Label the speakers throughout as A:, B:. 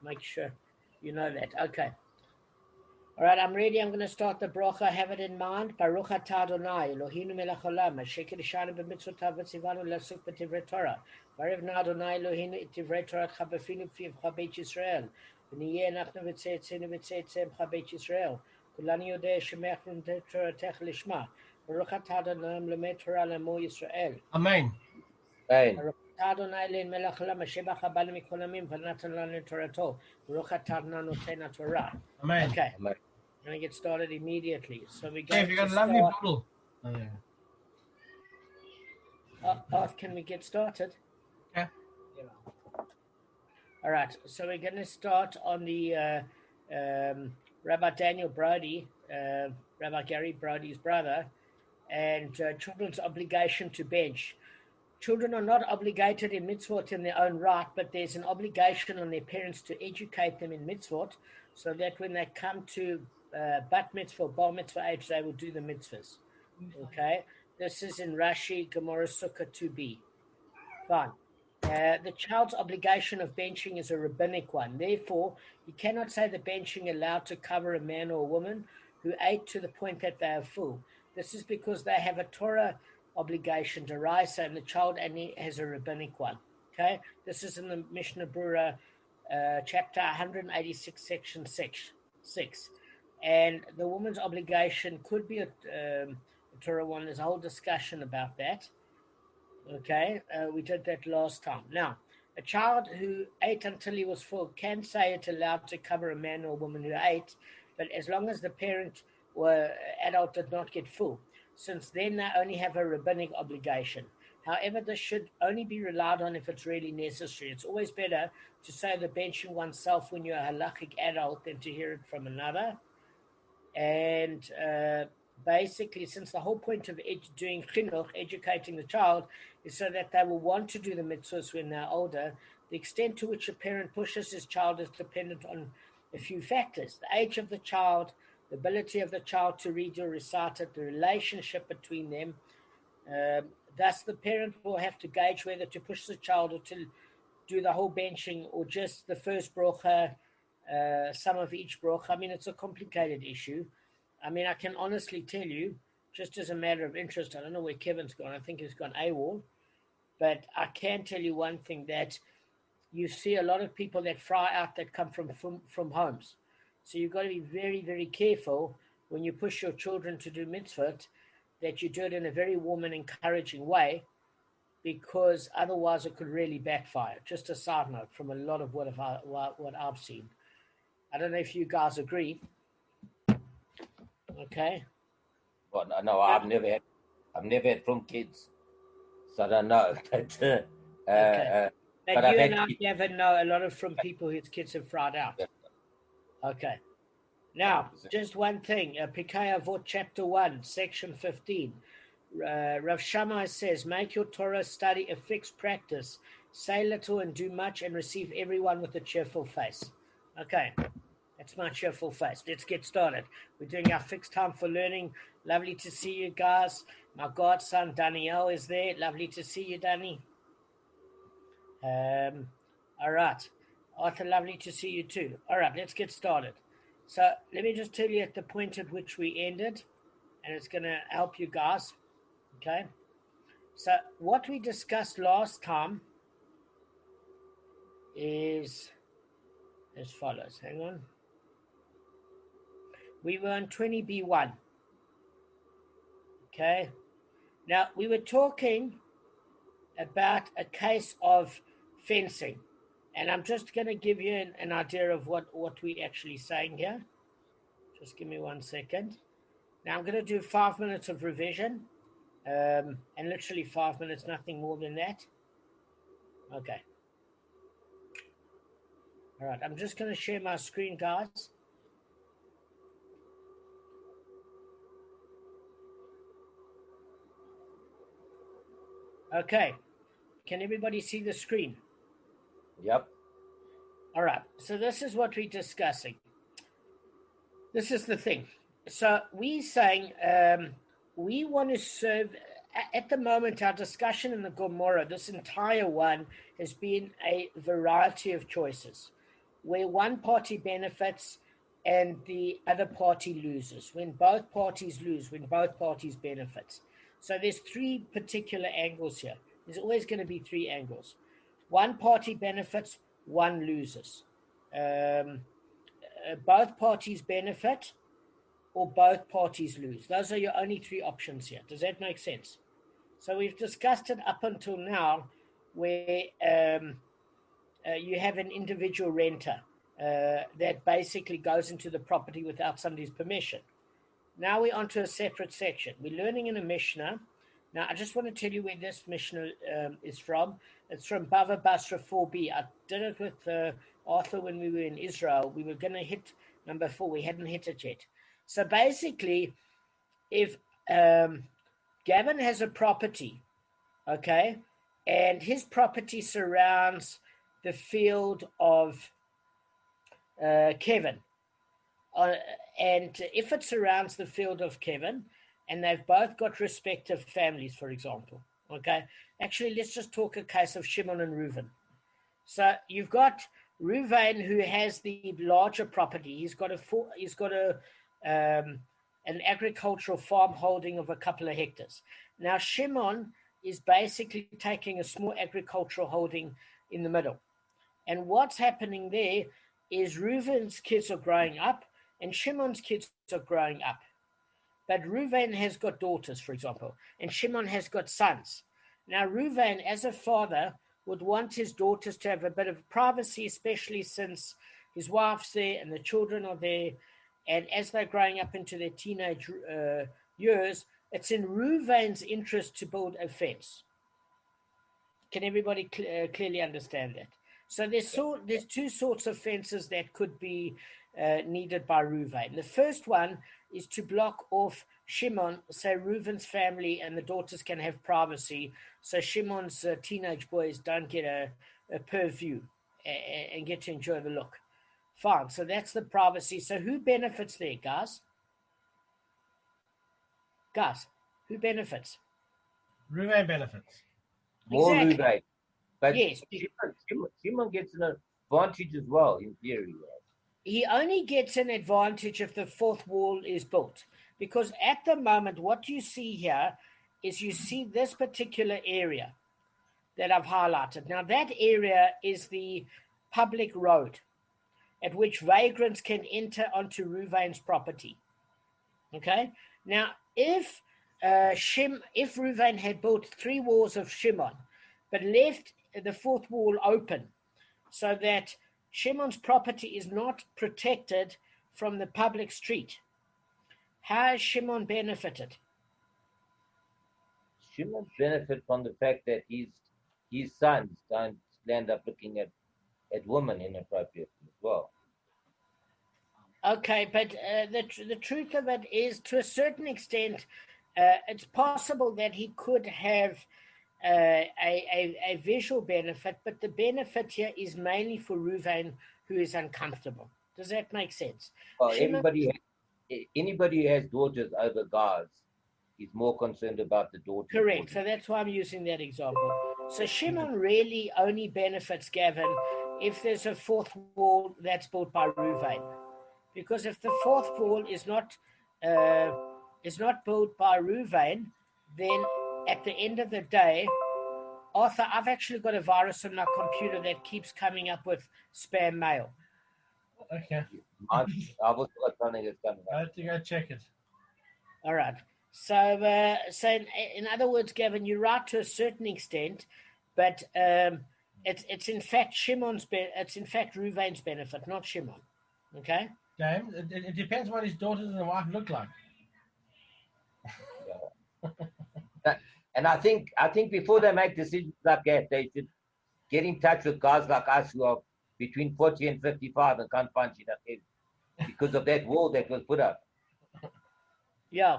A: Make sure you know that. Okay. All right, I'm ready. I'm going to start the bracha. Have it in mind. Baruch atah Adonai, Eloheinu melech haolam, asher kiddushanu b'mitzvotav v'tzivanu l'asuk b'divrei Torah. Varevna Adonai Eloheinu et divrei Toratcha b'finu p'ivcha beit Yisrael. V'niyeh anachnu v'tzeitzeinu v'tzeitzeimcha beit Yisrael. Kulanu yodei shemechnu Toratech lishma. Baruch atah Adonai lemed Torah l'amo Yisrael.
B: Amen.
A: Baruch atah Adonai Eloheinu melech haolam, asher b'cha banu mikol hamim v'natan lanu Torato. Baruch atah Adonai noten Torah.
B: Amen.
A: Okay. I'm going to get started immediately. So we go.
B: Dave, you got a lovely bottle. Oh, yeah.
A: Can we get started?
B: Yeah.
A: All right. So we're going to start on the Rabbi Daniel Brody, Rabbi Gary Brody's brother, and children's obligation to bench. Children are not obligated in mitzvot in their own right, but there's an obligation on their parents to educate them in mitzvot, so that when they come to bat mitzvah, bar mitzvah age, they will do the mitzvahs. Okay, this is in Rashi, Gemara Sukkah 2b. Fine. The child's obligation of benching is a rabbinic one. Therefore, you cannot say the benching allowed to cover a man or a woman who ate to the point that they are full. This is because they have a Torah obligation to rise, and the child only has a rabbinic one. Okay, this is in the Mishnah Berurah, chapter 186, section 6. And the woman's obligation could be a Torah one. There's a whole discussion about that. Okay, we did that last time. Now, a child who ate until he was full can say it's allowed to cover a man or a woman who ate, but as long as the parent or adult did not get full, since then they only have a rabbinic obligation. However, this should only be relied on if it's really necessary. It's always better to say the benching oneself when you're a halachic adult than to hear it from another. And basically, since the whole point of doing chinuch, educating the child, is so that they will want to do the mitzvahs when they're older, the extent to which a parent pushes his child is dependent on a few factors: the age of the child, the ability of the child to read or recite it, the relationship between them. Thus, the parent will have to gauge whether to push the child or to do the whole benching or just the first bracha, some of each bracha. I mean, it's a complicated issue. I mean, I can honestly tell you, just as a matter of interest, I don't know where Kevin's gone. I think he's gone AWOL. But I can tell you one thing, that you see a lot of people that fry out that come from homes. So you've got to be very, very careful when you push your children to do mitzvot, that you do it in a very warm and encouraging way, because otherwise it could really backfire. Just a side note from a lot of what I've seen. I don't know if you guys agree. Okay.
C: Well, no, I've never had from kids, so I don't know.
A: Okay. But you and I never know a lot of from people whose kids have fried out. Yeah. Okay. Now, just one thing. Pikei Avot, chapter 1, section 15. Rav Shammai says, make your Torah study a fixed practice. Say little and do much, and receive everyone with a cheerful face. Okay. That's my cheerful face. Let's get started. We're doing our fixed time for learning. Lovely to see you guys. My godson, Danielle, is there. Lovely to see you, Danny. All right. Arthur, lovely to see you too. All right, let's get started. So let me just tell you at the point at which we ended, and it's going to help you guys. Okay. So what we discussed last time is as follows. Hang on. We were on 20b1. Okay. Now, we were talking about a case of fencing. And I'm just going to give you an idea of what we're actually saying here. Just give me 1 second. Now, I'm going to do 5 minutes of revision. And literally 5 minutes, nothing more than that. Okay. All right. I'm just going to share my screen, guys. Okay. Can everybody see the screen?
C: Yep.
A: All right. So this is what we're discussing. This is the thing. So we're saying we want to serve, at the moment, our discussion in the Gemara, this entire one has been a variety of choices. where one party benefits and the other party loses. When both parties lose, when both parties benefits. So there's three particular angles here. There's always going to be three angles. One party benefits, one loses. Both parties benefit, or both parties lose. Those are your only three options here. Does that make sense? So we've discussed it up until now, where you have an individual renter that basically goes into the property without somebody's permission. Now we're onto a separate section. We're learning in a Mishnah. Now, I just want to tell you where this Mishnah is from. It's from Bava Basra 4b. I did it with Arthur when we were in Israel. We were going to hit number 4. We hadn't hit it yet. So basically, if Gavin has a property, okay, and his property surrounds the field of Kevin, and if it surrounds the field of Kevin, and they've both got respective families, for example, okay, actually, let's just talk a case of Shimon and Reuven. So you've got Reuven, who has the larger property. He's got an agricultural farm holding of a couple of hectares. Now, Shimon is basically taking a small agricultural holding in the middle. And what's happening there is Reuven's kids are growing up and Shimon's kids are growing up. But Reuven has got daughters, for example, and Shimon has got sons. Now, Reuven, as a father, would want his daughters to have a bit of privacy, especially since his wife's there and the children are there. And as they're growing up into their teenage years, it's in Reuven's interest to build a fence. Can everybody clearly understand that? So there's two sorts of fences that could be needed by Reuven. The first one is to block off Shimon, so Reuven's family and the daughters can have privacy, so Shimon's teenage boys don't get a purview and get to enjoy the look. Fine, so that's the privacy. So who benefits there, guys? Guys, who benefits?
B: Reuven benefits.
C: More
A: Exactly.
C: Reuven. But
A: Yes.
C: Shimon gets an advantage as well, in theory.
A: He only gets an advantage if the fourth wall is built. Because at the moment, what you see here is you see this particular area that I've highlighted. Now, that area is the public road at which vagrants can enter onto Reuven's property. Okay? Now, if Reuven had built 3 walls of Shimon, but left the fourth wall open so that Shimon's property is not protected from the public street, how has Shimon benefited?
C: Shimon benefit from the fact that his sons don't end up looking at women inappropriately as well.
A: Okay, but the truth of it is, to a certain extent, it's possible that he could have a visual benefit, but the benefit here is mainly for Reuven, who is uncomfortable. Does that make sense?
C: Well,
A: Shimon,
C: anybody who has daughters over guys is more concerned about the daughters.
A: correct. So that's why I'm using that example. So Shimon really only benefits Gavin if there's a fourth wall that's built by Reuven. Because if the fourth wall is not built by Reuven, then at the end of the day, Arthur, I've actually got a virus on my computer that keeps coming up with spam mail.
B: Okay.
C: I've also got something that's coming
B: I
C: up.
B: have to go check it.
A: All right. So in other words, Gavin, you're right to a certain extent, but it's in fact it's in fact Reuven's benefit, not Shimon. Okay.
B: James, it depends what his daughters and wife look like.
C: And I think before they make decisions like that, they should get in touch with guys like us who are between 40 and 55 and can't punch it up because of that wall that was put up.
A: Yeah.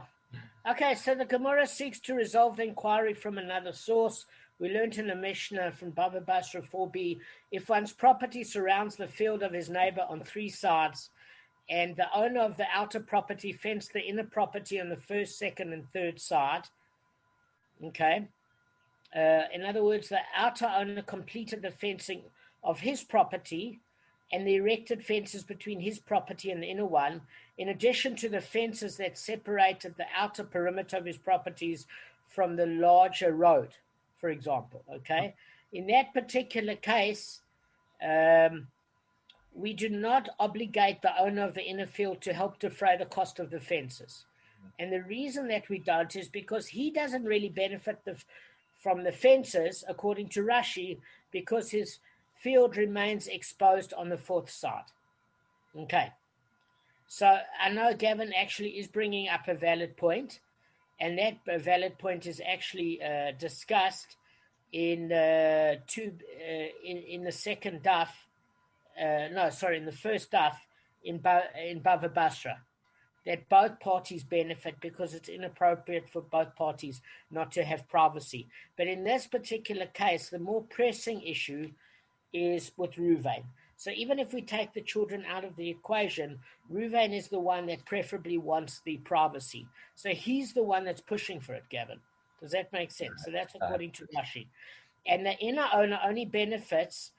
A: Okay, so the Gemara seeks to resolve the inquiry from another source. We learned in the Mishnah from Bava Basra 4b, if one's property surrounds the field of his neighbor on 3 sides, and the owner of the outer property fenced the inner property on the first, second, and third side, okay? In other words, the outer owner completed the fencing of his property, and the erected fences between his property and the inner one, in addition to the fences that separated the outer perimeter of his properties from the larger road, for example. Okay, in that particular case, we do not obligate the owner of the inner field to help defray the cost of the fences. And the reason that we don't is because he doesn't really benefit from the fences, according to Rashi, because his field remains exposed on the fourth side. Okay. So I know Gavin actually is bringing up a valid point, and that valid point is actually discussed in the second daf. In the first daf in Bava Basra, that both parties benefit because it's inappropriate for both parties not to have privacy. But in this particular case, the more pressing issue is with Ruvain. So even if we take the children out of the equation, Ruvain is the one that preferably wants the privacy. So he's the one that's pushing for it, Gavin. Does that make sense? So that's according to Rashi. And the inner owner only benefits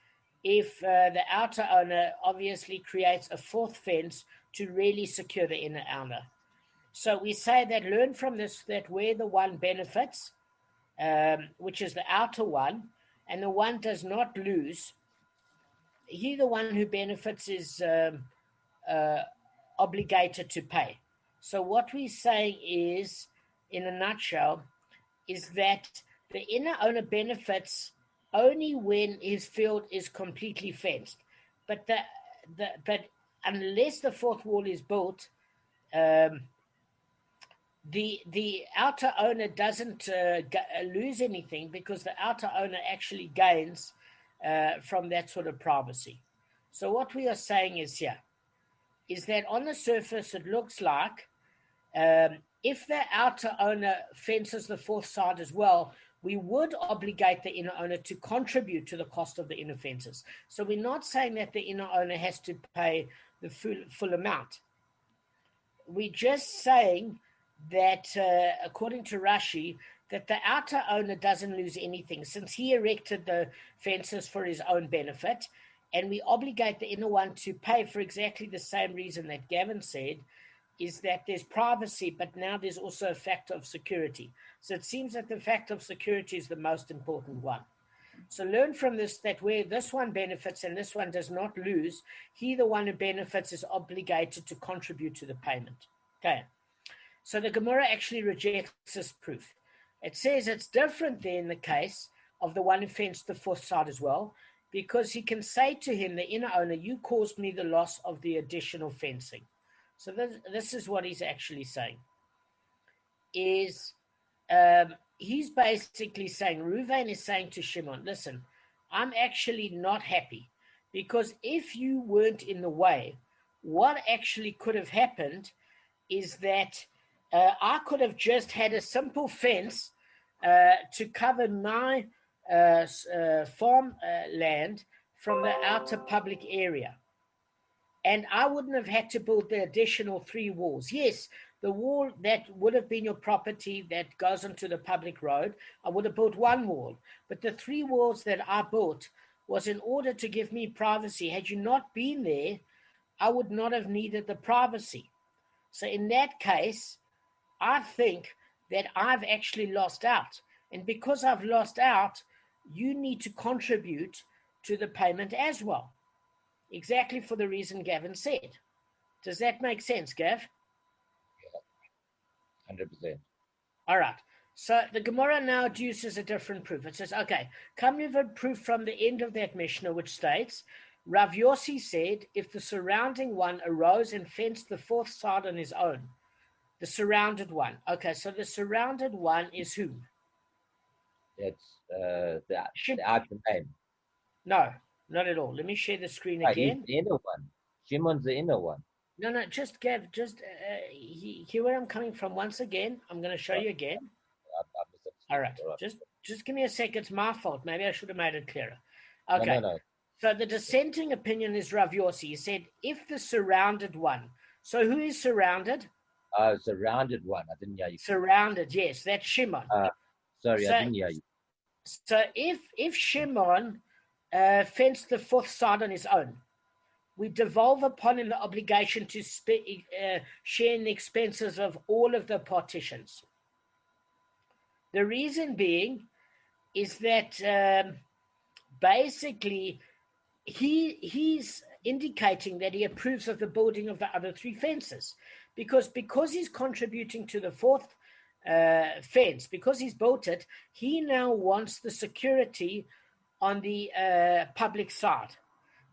A: if the outer owner obviously creates a fourth fence to really secure the inner owner. So we say that learn from this that where the one benefits, which is the outer one, and the one does not lose, he, the one who benefits, is obligated to pay. So what we're saying is, in a nutshell, is that the inner owner benefits only when his field is completely fenced. But unless the fourth wall is built, the outer owner doesn't lose anything, because the outer owner actually gains from that sort of privacy. So what we are saying is that on the surface it looks like if the outer owner fences the fourth side as well, we would obligate the inner owner to contribute to the cost of the inner fences. So we're not saying that the inner owner has to pay the full amount. We're just saying that, according to Rashi, that the outer owner doesn't lose anything, since he erected the fences for his own benefit, and we obligate the inner one to pay for exactly the same reason that Gavin said, is that there's privacy, but now there's also a factor of security. So it seems that the factor of security is the most important one. So learn from this that where this one benefits and this one does not lose, he, the one who benefits, is obligated to contribute to the payment. Okay. So the Gemara actually rejects this proof. It says it's different there in the case of the one who fenced the fourth side as well, because he can say to him, the inner owner, you caused me the loss of the additional fencing. So this is what he's actually saying. He's basically saying, Reuven is saying to Shimon, listen, I'm actually not happy, because if you weren't in the way, what actually could have happened is that I could have just had a simple fence to cover my farm land from the outer public area. And I wouldn't have had to build the additional 3 walls. Yes, the wall that would have been your property that goes onto the public road, I would have built 1 wall. But the 3 walls that I built was in order to give me privacy. Had you not been there, I would not have needed the privacy. So in that case, I think that I've actually lost out. And because I've lost out, you need to contribute to the payment as well. Exactly for the reason Gavin said. Does that make sense, Gav?
C: Yeah, 100%.
A: All right. So the Gemara now adduces a different proof. It says, okay, come with a proof from the end of that Mishnah, which states, Rav Yossi said, if the surrounding one arose and fenced the fourth side on his own, the surrounded one. Okay, so the surrounded one is who?
C: That's the outer name.
A: No, not at all. Let me share the screen again.
C: He's the inner one. Shimon's the inner one.
A: No, just Gav, hear where I'm coming from once again. I'm going to show you again. All right, just give me a sec. It's my fault. Maybe I should have made it clearer. Okay.
C: No.
A: So the dissenting opinion is Rav Yossi. He said, if the surrounded one. So who is surrounded?
C: Surrounded one. I didn't hear you.
A: Surrounded, yes, that's Shimon.
C: Sorry, I didn't hear you.
A: So if Shimon fenced the fourth side on his own, we devolve upon him the obligation to share in the expenses of all of the partitions. The reason being is that basically he's indicating that he approves of the building of the other three fences, because he's contributing to the fourth fence, because he's built it, he now wants the security on the public side.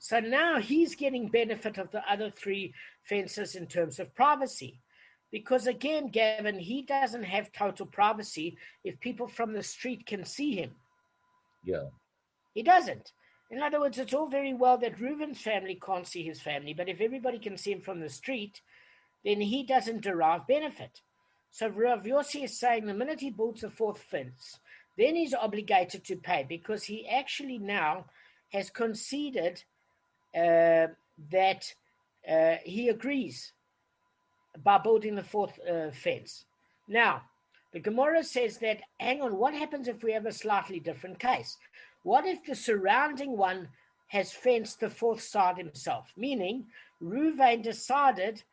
A: So now he's getting benefit of the other three fences in terms of privacy. Because again, Gavin, he doesn't have total privacy if people from the street can see him.
C: Yeah.
A: He doesn't. In other words, it's all very well that Reuven's family can't see his family, but if everybody can see him from the street, then he doesn't derive benefit. So Rav Yossi is saying the minute he builds the fourth fence, then he's obligated to pay, because he actually now has conceded that he agrees by building the fourth fence. Now, the Gemara says that, hang on, what happens if we have a slightly different case? What if the surrounding one has fenced the fourth side himself? Meaning, Reuven decided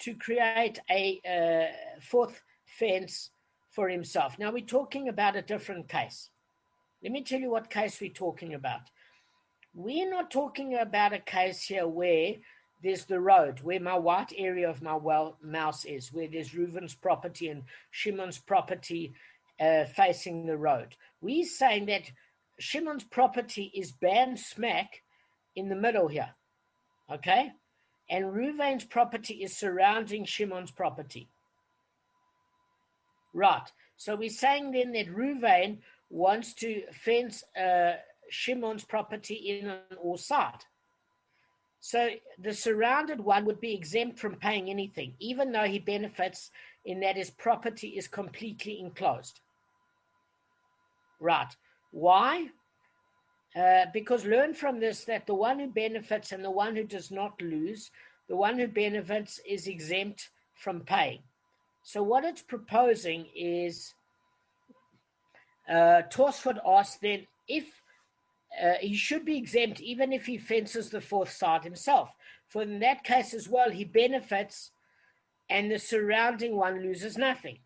A: to create a fourth fence for himself. Now, we're talking about a different case. Let me tell you what case we're talking about. We're not talking about a case here where there's the road, where my white area of my mouse is, where there's Reuven's property and Shimon's property facing the road. We're saying that Shimon's property is bam smack in the middle here, okay? And Reuven's property is surrounding Shimon's property. Right. So we're saying then that Reuven wants to fence Shimon's property in on all sides. So the surrounded one would be exempt from paying anything, even though he benefits in that his property is completely enclosed. Right. Why? Because learn from this that the one who benefits and the one who does not lose, the one who benefits is exempt from paying. So what it's proposing is, Tosfot asked then if he should be exempt even if he fences the fourth side himself. For in that case as well, he benefits and the surrounding one loses nothing.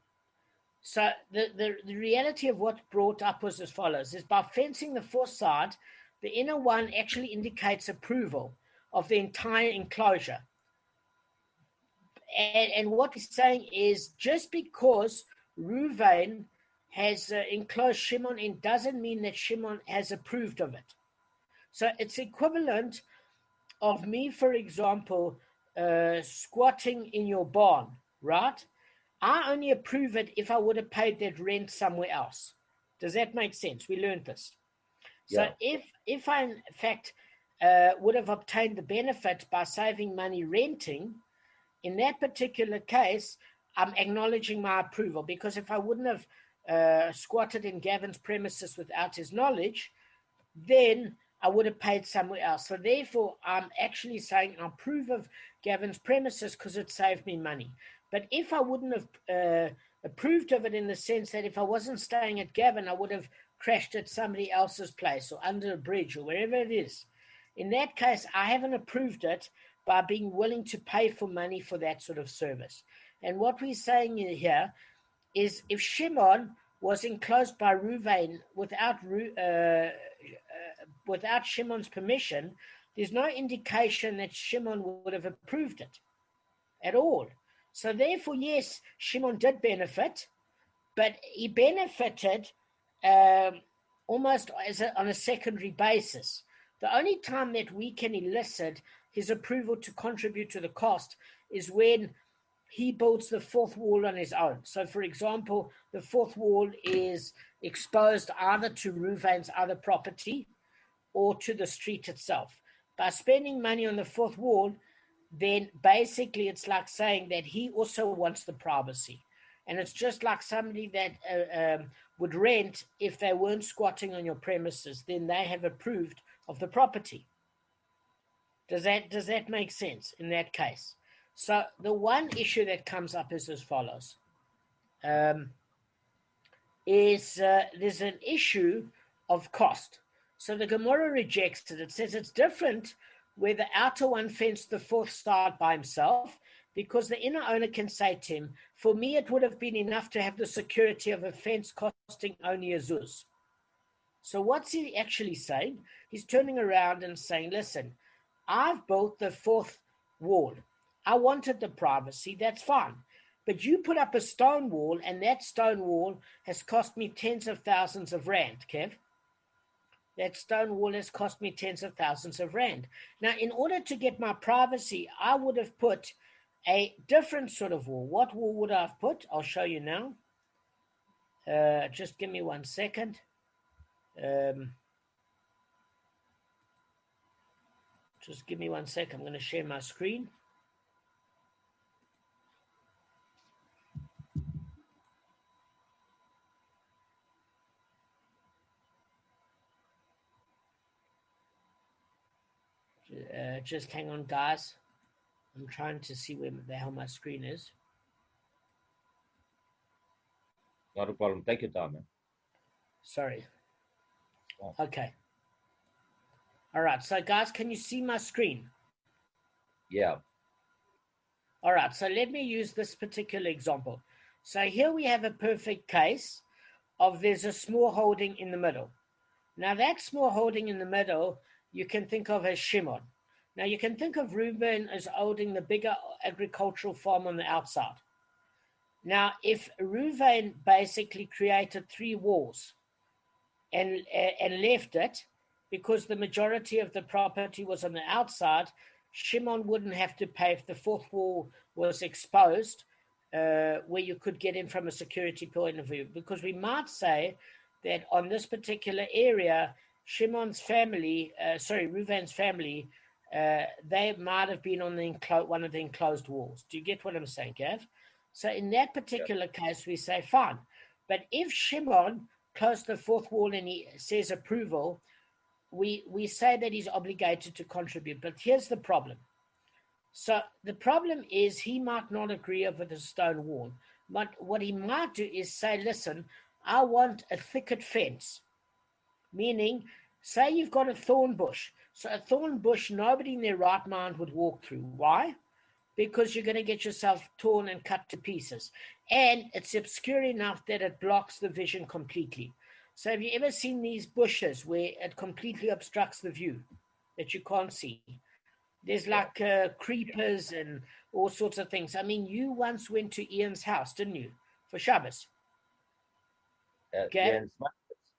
A: So the reality of what's brought up was as follows, is by fencing the fourth side, the inner one actually indicates approval of the entire enclosure. And what he's saying is, just because Reuven has enclosed Shimon in doesn't mean that Shimon has approved of it. So it's equivalent of me, for example, squatting in your barn, right? I only approve it if I would have paid that rent somewhere else. Does that make sense? We learned this. Yeah. So if I, in fact, would have obtained the benefit by saving money renting, in that particular case, I'm acknowledging my approval, because if I wouldn't have squatted in Gavin's premises without his knowledge, then I would have paid somewhere else. So therefore, I'm actually saying I approve of Gavin's premises because it saved me money. But if I wouldn't have approved of it in the sense that if I wasn't staying at Gavin, I would have crashed at somebody else's place or under a bridge or wherever it is. In that case, I haven't approved it by being willing to pay for money for that sort of service. And what we're saying here is if Shimon was enclosed by Reuven without Shimon's permission, there's no indication that Shimon would have approved it at all. So therefore, yes, Shimon did benefit, but he benefited almost on a secondary basis. The only time that we can elicit his approval to contribute to the cost is when he builds the fourth wall on his own. So, for example, the fourth wall is exposed either to Reuven's other property or to the street itself. By spending money on the fourth wall, then basically it's like saying that he also wants the privacy. And it's just like somebody that would rent if they weren't squatting on your premises, then they have approved of the property. Does that make sense in that case? So the one issue that comes up is as follows. There's an issue of cost. So the Gemara rejects it. It says it's different where the outer one fenced the fourth side by himself, because the inner owner can say to him, for me it would have been enough to have the security of a fence costing only a zuz. So what's he actually saying? He's turning around and saying, listen, I've built the fourth wall. I wanted the privacy, that's fine. But you put up a stone wall, and that stone wall has cost me tens of thousands of rand, Kev. That stone wall has cost me tens of thousands of rand. Now, in order to get my privacy, I would have put a different sort of wall. What wall would I have put? I'll show you now. Just give me 1 second. Just give me 1 second. I'm going to share my screen. Just hang on, guys. I'm trying to see where the hell my screen is.
C: Not a problem. Take your time, man.
A: Sorry.
C: Oh.
A: Okay. All right. So, guys, can you see my screen?
C: Yeah.
A: All right. So let me use this particular example. So here we have a perfect case of there's a small holding in the middle. Now, that small holding in the middle, you can think of as Shimon. Now, you can think of Reuben as holding the bigger agricultural farm on the outside. Now, if Reuven basically created 3 walls and left it, because the majority of the property was on the outside, Shimon wouldn't have to pay if the 4th wall was exposed, where you could get in from a security point of view. Because we might say that on this particular area, Reuven's family, they might have been on one of the enclosed walls. Do you get what I'm saying, Gav? So in that particular case, we say fine. But if Shimon closed the 4th wall and he says approval, we say that he's obligated to contribute. But here's the problem. So the problem is he might not agree over the stone wall. But what he might do is say, listen, I want a thicket fence. Meaning, say you've got a thorn bush. So a thorn bush, nobody in their right mind would walk through. Why? Because you're going to get yourself torn and cut to pieces. And it's obscure enough that it blocks the vision completely. So have you ever seen these bushes where it completely obstructs the view that you can't see? There's like creepers and all sorts of things. I mean, you once went to Ian's house, didn't you? For Shabbos. Okay.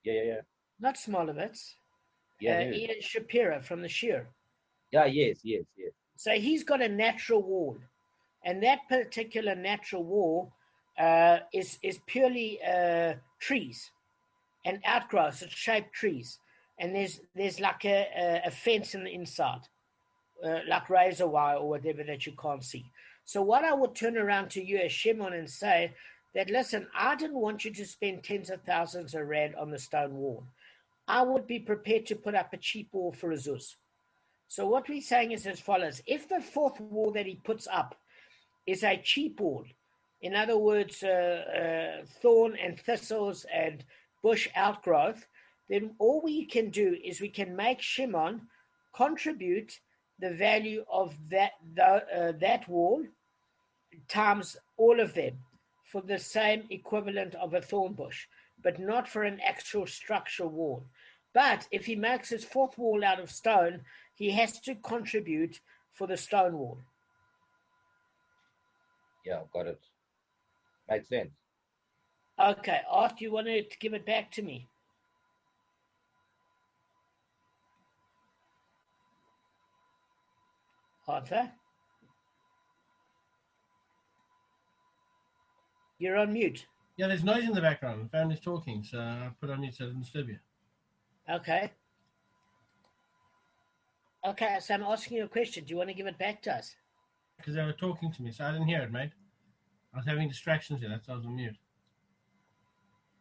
C: Yeah.
A: Not Smolovitz.
C: Yeah.
A: Ian Shapira from the Shear.
C: Yeah, yes.
A: So he's got a natural wall. And that particular natural wall is purely trees and outgrowths, it's shaped trees. And there's like a fence in the inside, like razor wire or whatever that you can't see. So what I would turn around to you as Shimon and say that, listen, I didn't want you to spend tens of thousands of rand on the stone wall. I would be prepared to put up a cheap wall for a zuz. So what we're saying is as follows. If the 4th wall that he puts up is a cheap wall, in other words, thorn and thistles and bush outgrowth, then all we can do is we can make Shimon contribute the value of that wall times all of them for the same equivalent of a thorn bush, but not for an actual structural wall. But if he makes his 4th wall out of stone, he has to contribute for the stone wall.
C: Yeah, got it. Makes sense.
A: Okay, Art, you want to give it back to me? Arthur? You're on mute.
B: Yeah, there's noise in the background. The family's talking, so I put on mute so I didn't disturb you.
A: Okay. Okay, so I'm asking you a question. Do you want to give it back to us?
B: Because they were talking to me, so I didn't hear it, mate. I was having distractions here, that's why I was on mute.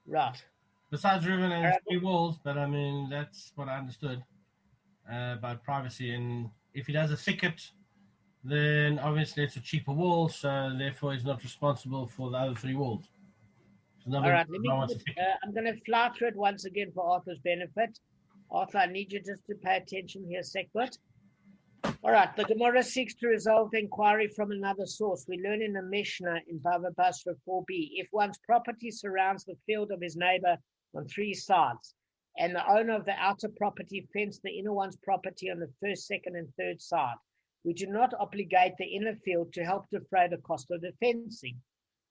A: Right.
B: Besides Reuven and 3 walls, but I mean, that's what I understood about privacy. And if he does a thicket, then obviously it's a cheaper wall, so therefore he's not responsible for the other 3 walls.
A: All right, I'm going to fly through it once again for Arthur's benefit. Arthur, I need you just to pay attention here a sec, but All right, the Gemara seeks to resolve the inquiry from another source. We learn in the Mishnah in Bava Basra 4b, if one's property surrounds the field of his neighbor on three sides, and the owner of the outer property fenced the inner one's property on the first, second, and third side, we do not obligate the inner field to help defray the cost of the fencing,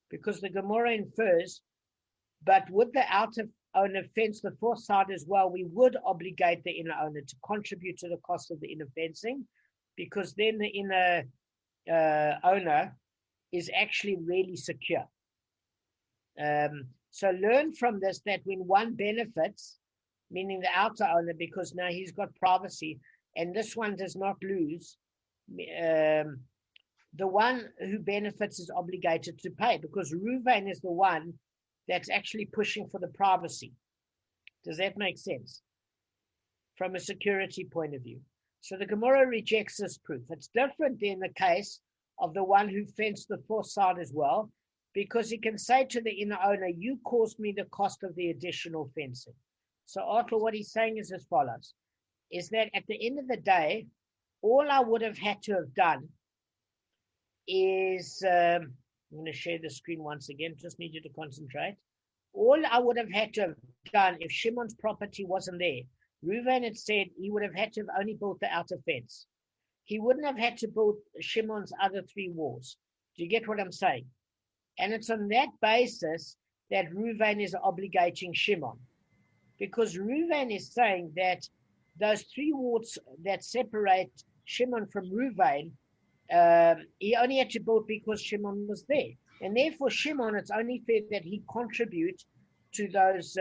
A: because the Gemara infers, but would the outer owner fence the fourth side as well, we would obligate the inner owner to contribute to the cost of the inner fencing, because then the inner owner is actually really secure. So learn from this that when one benefits, meaning the outer owner, because now he's got privacy, and this one does not lose, the one who benefits is obligated to pay, because Reuven is the one that's actually pushing for the privacy. Does that make sense? From a security point of view. So the Gemara rejects this proof. It's different in the case of the one who fenced the fourth side as well, because he can say to the inner owner, you caused me the cost of the additional fencing. So Arthur, what he's saying is as follows, is that at the end of the day, all I would have had to have done is, I'm going to share the screen once again, just need you to concentrate. All I would have had to have done if Shimon's property wasn't there, Reuven had said he would have had to have only built the outer fence. He wouldn't have had to build Shimon's other three walls. Do you get what I'm saying? And it's on that basis that Reuven is obligating Shimon. Because Reuven is saying that those three walls that separate Shimon from Reuven, he only had to build because Shimon was there. And therefore, Shimon, it's only fair that he contribute to those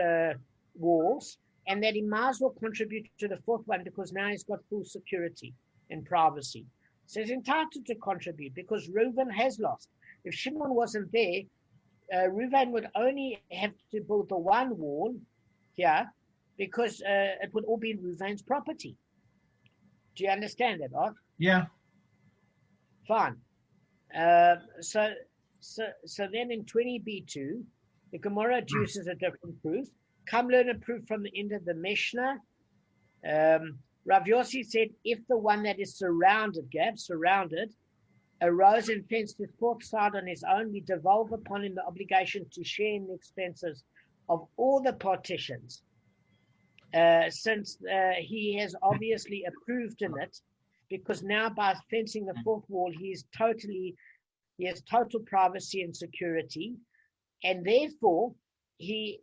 A: walls, and that he might as well contribute to the fourth one because now he's got full security and privacy. So he's entitled to contribute because Reuven has lost. If Shimon wasn't there, Reuven would only have to build the one wall here because it would all be Reuven's property. Do you understand that, Art?
B: Yeah.
A: Fine. So then in 20b2, the Gemara adduces a different proof. Come learn a proof from the end of the Mishnah. Rav Yossi said, if the one that is surrounded, Gab, surrounded, arose and fenced his fourth side on his own, we devolve upon him the obligation to share in the expenses of all the partitions. Since he has obviously approved in it, because now by fencing the fourth wall, he has total privacy and security, and therefore he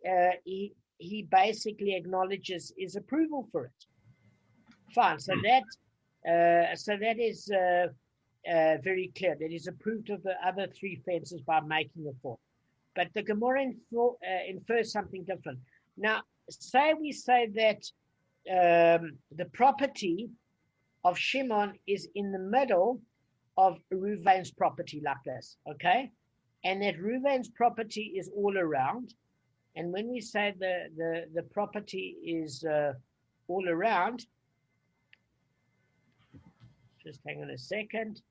A: basically acknowledges his approval for it. Fine. So that is very clear that he's approved of the other three fences by making the fourth. But the Gemara infers something different. Now, we say that the property of Shimon is in the middle of Reuven's property like this, okay? And that Reuven's property is all around. And when we say the property is all around, just hang on a second.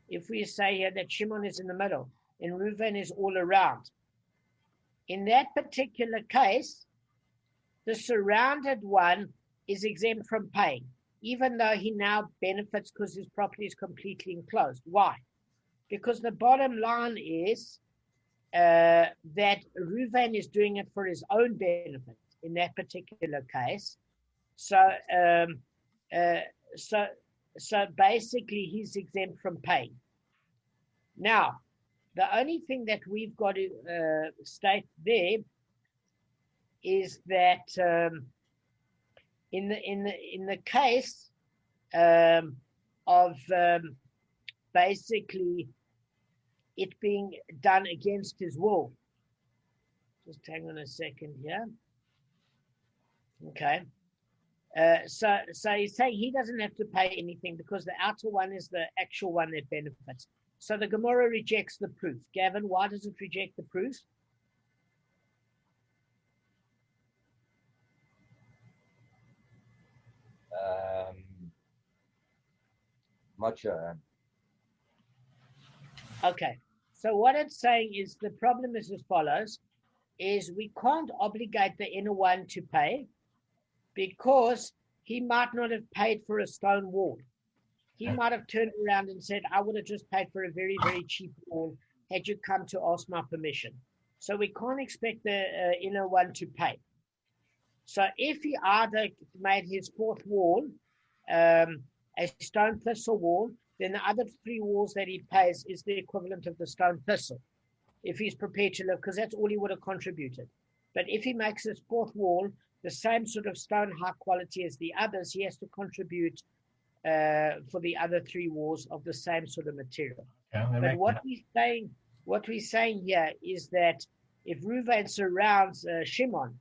A: If we say here that Shimon is in the middle and Reuven is all around, in that particular case, the surrounded one is exempt from paying, even though he now benefits because his property is completely enclosed. Why? Because the bottom line is that Reuven is doing it for his own benefit in that particular case. So basically he's exempt from paying. Now, the only thing that we've got to state there is that in the case of basically it being done against his will. Just hang on a second here. Okay. So he's saying he doesn't have to pay anything because the outer one is the actual one that benefits. So the Gemara rejects the proof. Gavin, why does it reject the proof?
C: Not sure.
A: Okay. So what it's saying is the problem is as follows, is we can't obligate the inner one to pay because he might not have paid for a stone wall. He might have turned around and said, I would have just paid for a very, very cheap wall had you come to ask my permission. So we can't expect the inner one to pay. So if he either made his fourth wall a stone thistle wall, then the other 3 walls that he pays is the equivalent of the stone thistle, if he's prepared to live, because that's all he would have contributed. But if he makes his fourth wall the same sort of stone high quality as the others, he has to contribute for the other 3 walls of the same sort of material. But what we're saying here is that if Reuven surrounds Shimon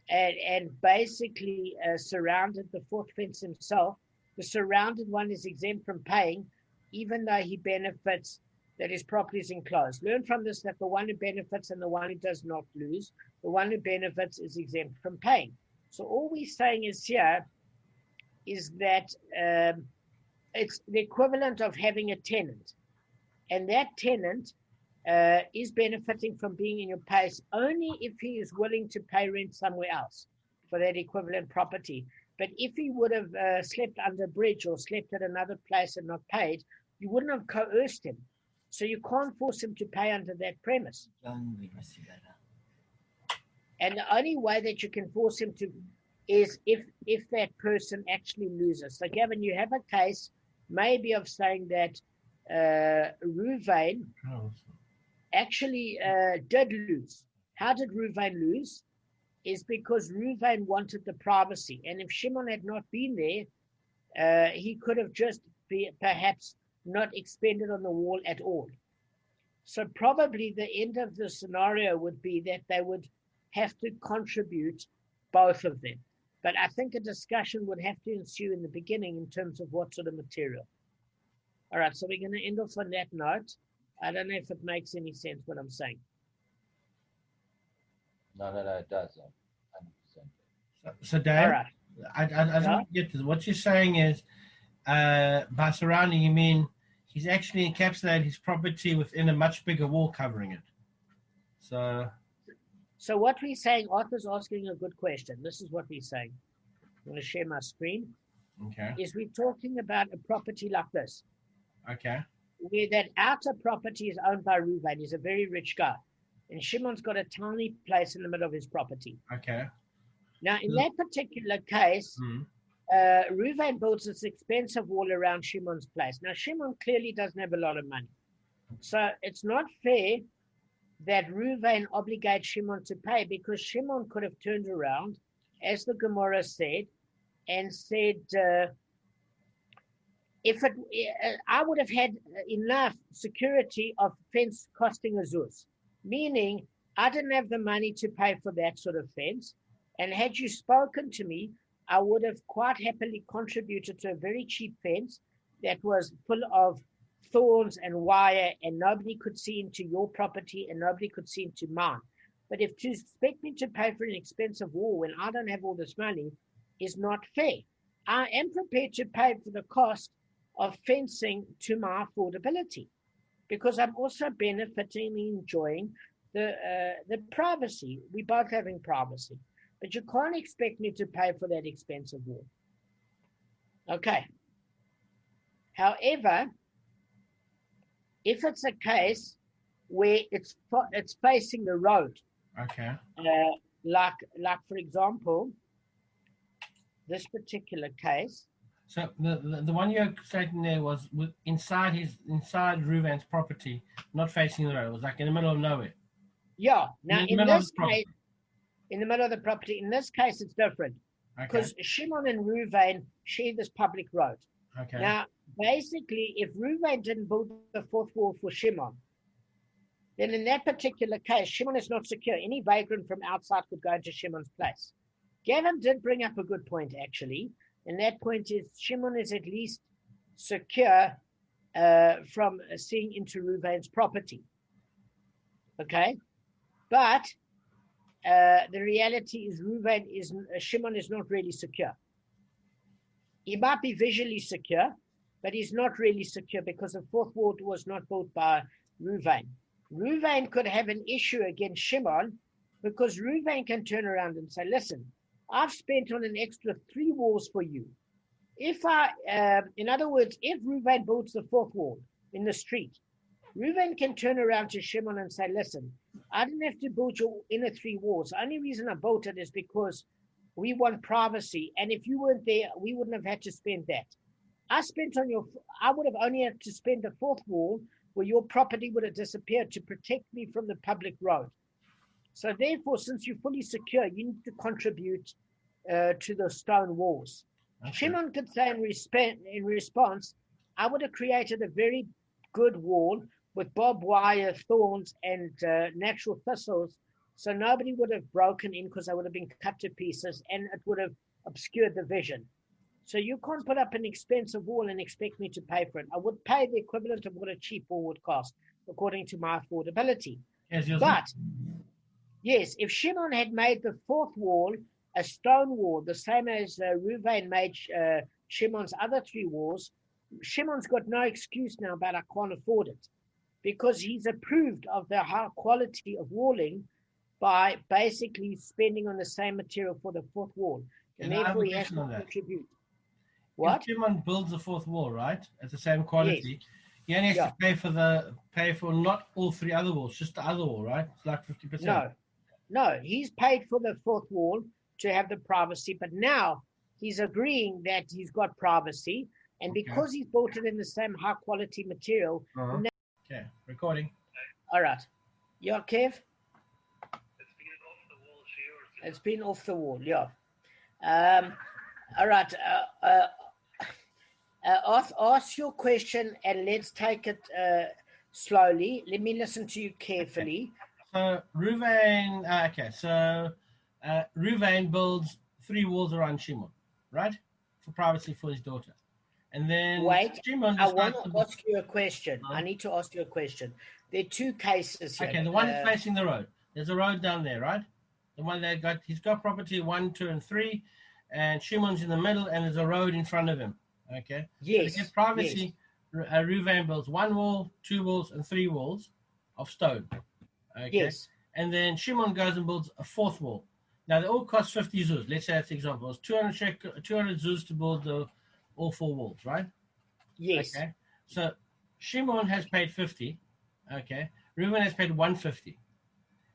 A: and basically surrounded the 4th fence himself, the surrounded one is exempt from paying, even though he benefits that his property is enclosed. Learn from this that the one who benefits and the one who does not lose, the one who benefits is exempt from paying. So all we're saying is here is that it's the equivalent of having a tenant. And that tenant is benefiting from being in your place only if he is willing to pay rent somewhere else for that equivalent property. But if he would have slept under a bridge or slept at another place and not paid, you wouldn't have coerced him. So you can't force him to pay under that premise. And the only way that you can force him to is if that person actually loses. So Gavin, you have a case maybe of saying that Reuven actually did lose. How did Reuven lose? Is because Reuven wanted the privacy. And if Shimon had not been there, he could have just perhaps not expended on the wall at all. So probably the end of the scenario would be that they would have to contribute, both of them. But I think a discussion would have to ensue in the beginning in terms of what sort of material. All right, so we're going to end off on that note. I don't know if it makes any sense what I'm saying.
C: No, it does. 100%.
B: So Dave,
A: all right.
B: I don't get this. What you're saying is, by surrounding, you mean he's actually encapsulated his property within a much bigger wall covering it.
A: So what we're saying, Arthur's asking a good question. This is what we're saying. I'm going to share my screen.
B: Okay.
A: Is we're talking about a property like this.
B: Okay.
A: Where that outer property is owned by Reuven. He's a very rich guy. And Shimon's got a tiny place in the middle of his property.
B: Okay.
A: Now, in that particular case, Reuven builds this expensive wall around Shimon's place. Now, Shimon clearly doesn't have a lot of money. So it's not fair that Reuven obligates Shimon to pay, because Shimon could have turned around, as the Gemara said, and said, I would have had enough security of fence costing a zuz, meaning I didn't have the money to pay for that sort of fence. And had you spoken to me, I would have quite happily contributed to a very cheap fence that was full of thorns and wire, and nobody could see into your property and nobody could see into mine. But if to expect me to pay for an expensive wall when I don't have all this money is not fair. I am prepared to pay for the cost of fencing to my affordability, because I'm also benefiting and enjoying the privacy. We're both having privacy. But you can't expect me to pay for that expensive wall. Okay. However, if it's a case where it's facing the road,
B: okay,
A: like for example, this particular case.
B: So the one you're stating there was inside Reuven's property, not facing the road. It was like in the middle of nowhere.
A: Yeah. Now in this case, in the middle of the property. In this case, it's different because Shimon and Reuven share this public road.
B: Okay.
A: Now, basically, if Reuven didn't build the fourth wall for Shimon, then in that particular case, Shimon is not secure. Any vagrant from outside could go into Shimon's place. Gavin did bring up a good point, actually, and that point is Shimon is at least secure from seeing into Reuven's property. Okay? But the reality is Shimon is not really secure. He might be visually secure, but he's not really secure because the fourth wall was not built by Reuven. Reuven could have an issue against Shimon because Reuven can turn around and say, listen, I've spent on an extra 3 walls for you. In other words, if Reuven builds the 4th wall in the street, Reuven can turn around to Shimon and say, listen, I didn't have to build your inner 3 walls. The only reason I built it is because we want privacy. And if you weren't there, we wouldn't have had to spend that. I would have only had to spend the 4th wall where your property would have disappeared to protect me from the public road. So therefore, since you're fully secure, you need to contribute to the stone walls. Okay. Shimon could say in response, I would have created a very good wall with barbed wire, thorns, and natural thistles, so nobody would have broken in because they would have been cut to pieces, and it would have obscured the vision. So you can't put up an expensive wall and expect me to pay for it. I would pay the equivalent of what a cheap wall would cost, according to my affordability. But, yes, if Shimon had made the 4th wall a stone wall, the same as Reuven made Shimon's other 3 walls, Shimon's got no excuse now about I can't afford it, because he's approved of the high quality of walling by basically spending on the same material for the 4th wall. And therefore he has to contribute. What?
B: If Shimon builds the 4th wall, right, at the same quality, he only has to pay for not all 3 other walls, just the other wall, right? It's like 50%.
A: No, he's paid for the 4th wall to have the privacy, but now he's agreeing that he's got privacy, and because he's built it in the same high quality material.
B: Okay, recording.
A: All right. Yeah, Kev? It's been off the wall, yeah. All right. Ask your question and let's take it slowly. Let me listen to you carefully.
B: So Reuven, Reuven builds 3 walls around Shimon, right, for privacy for his daughter, and then Shimon.
A: I want to ask you a question. I need to ask you a question. There are 2 cases here.
B: Okay, the one is facing the road. There's a road down there, right? The one that he's got property 1, 2, and 3, and Shimon's in the middle, and there's a road in front of him. Okay.
A: Yes.
B: So to get privacy, Reuven builds 1 wall, 2 walls, and 3 walls of stone. Okay.
A: Yes.
B: And then Shimon goes and builds a 4th wall. Now they all cost 50 zuz. Let's say that's the example. It's 200 zuz to build all 4 walls, right?
A: Yes.
B: Okay. So Shimon has paid 50. Okay. Reuven has paid 150.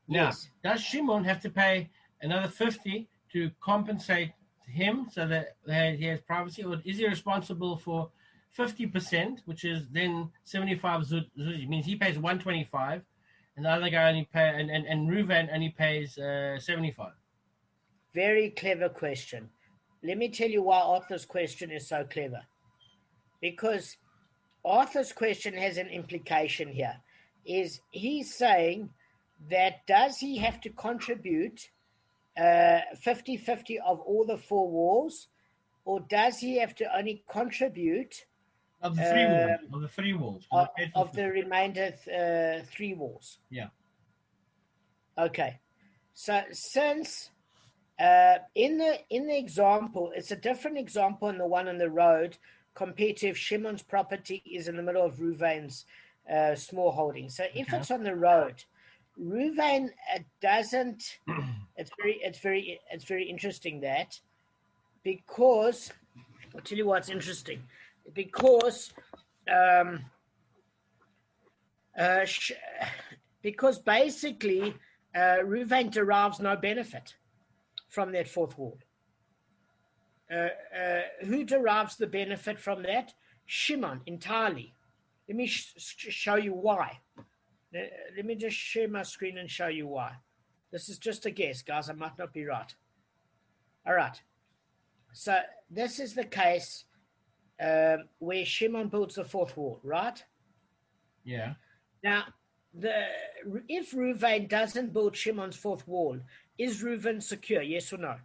B: Now, does Shimon have to pay another 50 to compensate him so that he has privacy, or is he responsible for 50%, which is then 75 zuz? It means he pays 125, and the other guy only and Reuven only pays 75.
A: Very clever question. Let me tell you why Arthur's question is so clever. Because Arthur's question has an implication here. Is he's saying that does he have to contribute 50-50 of all the 4 walls, or does he have to only contribute
B: of the 3 walls
A: of the remainder 3 walls?
B: Yeah.
A: Okay. So since in the example, it's a different example in the one on the road compared to if Shimon's property is in the middle of Reuven's small holding. So if it's on the road, Reuven doesn't. It's very interesting that, because I'll tell you what's interesting. Because basically Reuven derives no benefit from that 4th wall. Who derives the benefit from that? Shimon entirely. Let me show you why. Let me just share my screen and show you why. This is just a guess, guys. I might not be right. All right. So this is the case where Shimon builds the 4th wall, right?
B: Yeah.
A: Now, if Reuven doesn't build Shimon's 4th wall, is Reuven secure? Yes or no?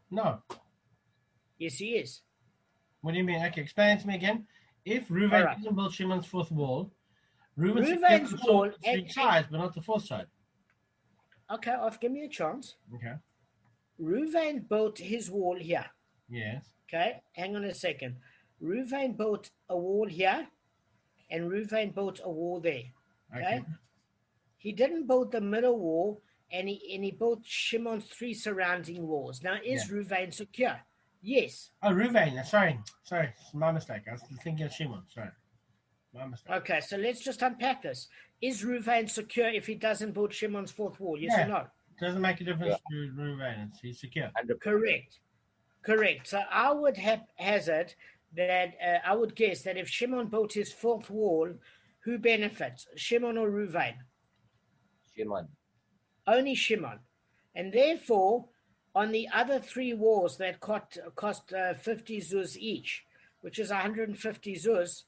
B: No.
A: Yes, he is.
B: What do you mean? Okay, explain it to me again. If Reuven doesn't build Shimon's 4th wall, Reuven's wall 3 sides, but not the 4th side.
A: Okay, give me a chance.
B: Okay.
A: Reuven built his wall here.
B: Yes.
A: Okay, hang on a second. Reuven built a wall here, and Reuven built a wall there. Okay. He didn't build the middle wall and he built Shimon's 3 surrounding walls. Now, is Reuven secure? Yes.
B: Oh, Reuven. Sorry, it's my mistake. I was thinking of Shimon. Sorry, my mistake.
A: Okay, so let's just unpack this. Is Reuven secure if he doesn't build Shimon's 4th wall? Yes or no?
B: Doesn't make a difference to Reuven. He's secure.
A: Correct. So I would hazard that I would guess that if Shimon built his 4th wall, who benefits, Shimon or Reuven?
C: Shimon.
A: Only Shimon. And therefore, on the other 3 walls that cost 50 zuz each, which is 150 zuz,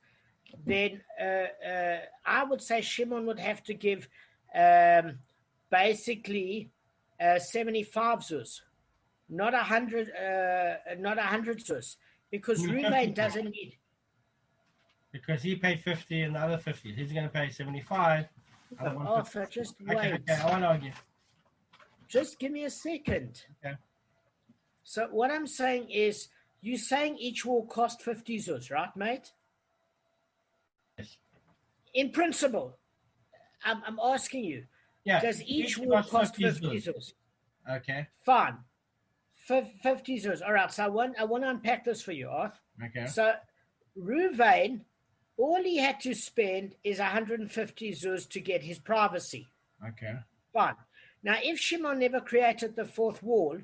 A: then I would say Shimon would have to give basically 75 zuz, not 100 zuz, because Reuven doesn't need.
B: Because he paid 50 and the other 50. He's going to pay 75.
A: Arthur, just wait.
B: Okay, I won't argue.
A: Just give me a second.
B: Okay.
A: So what I'm saying is, you're saying each wall cost 50 zuz, right, mate?
B: Yes.
A: In principle, I'm asking you.
B: Yeah.
A: Does each wall cost 50 zuz?
B: Okay.
A: Fine. 50 zuz. All right. So I want to unpack this for you, Arth.
B: Okay.
A: So Reuven, all he had to spend is 150 zuz to get his privacy.
B: Okay.
A: Fine. Now, if Shimon never created the 4th wall,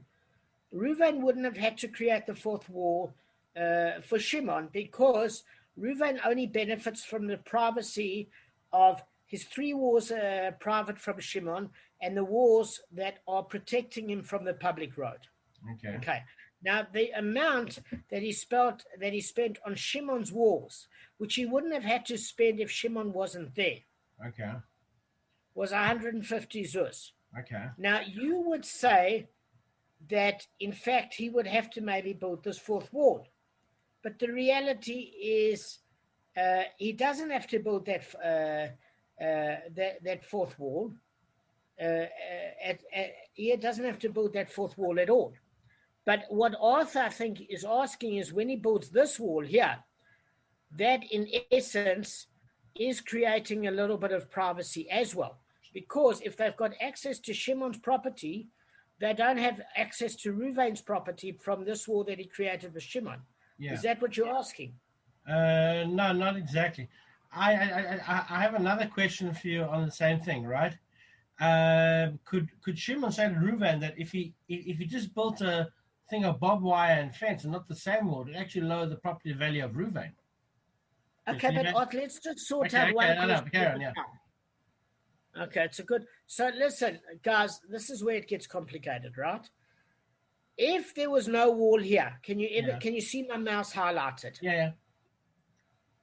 A: Reuven wouldn't have had to create the 4th wall for Shimon, because Reuven only benefits from the privacy of his 3 walls private from Shimon and the walls that are protecting him from the public road. Okay. Now, the amount that he spent on Shimon's walls, which he wouldn't have had to spend if Shimon wasn't there, was 150 zuz.
B: Okay.
A: Now, you would say that, in fact, he would have to maybe build this 4th wall. But the reality is he doesn't have to build that 4th wall. He doesn't have to build that 4th wall at all. But what Arthur, I think, is asking is, when he builds this wall here, that in essence is creating a little bit of privacy as well. Because if they've got access to Shimon's property, they don't have access to Reuven's property from this wall that he created with Shimon. Yeah. Is that what you're asking?
B: No, not exactly. I have another question for you on the same thing, right? Could Shimon say to Reuven that if he just built a thing of barbed wire and fence and not the same wall, it actually lower the property value of Reuven?
A: Okay, but let's just sort out one question. Okay, it's a good. So listen, guys, this is where it gets complicated, right? If there was no wall here, can you see my mouse highlighted?
B: Yeah.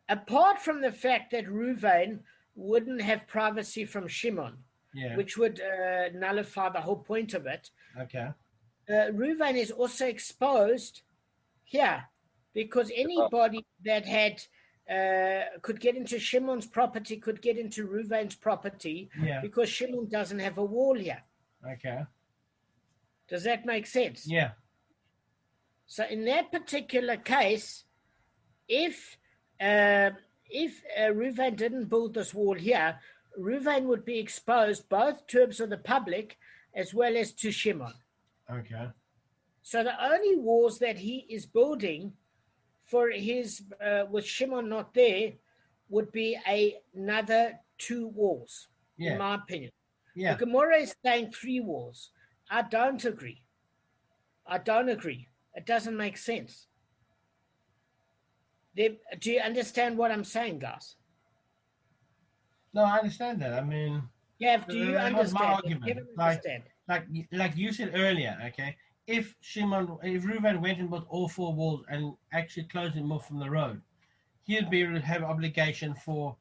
A: Apart from the fact that Reuven wouldn't have privacy from Shimon, which would nullify the whole point of it.
B: Okay.
A: Reuven is also exposed here, because anybody that had could get into Shimon's property could get into Reuven's property, because Shimon doesn't have a wall here.
B: Okay.
A: Does that make sense?
B: Yeah.
A: So in that particular case, if Reuven didn't build this wall here, Reuven would be exposed both terms of the public as well as to Shimon.
B: Okay.
A: So the only walls that he is building for his with Shimon not there would be another 2 walls, in my opinion.
B: Yeah.
A: The Gemara is saying 3 walls. I don't agree. It doesn't make sense. Do you understand what I'm saying, guys?
B: No, I understand that. I mean,
A: do you understand?
B: My argument. Like you said earlier, okay? If Reuven went and built all 4 walls and actually closed him off from the road, he'd have obligation for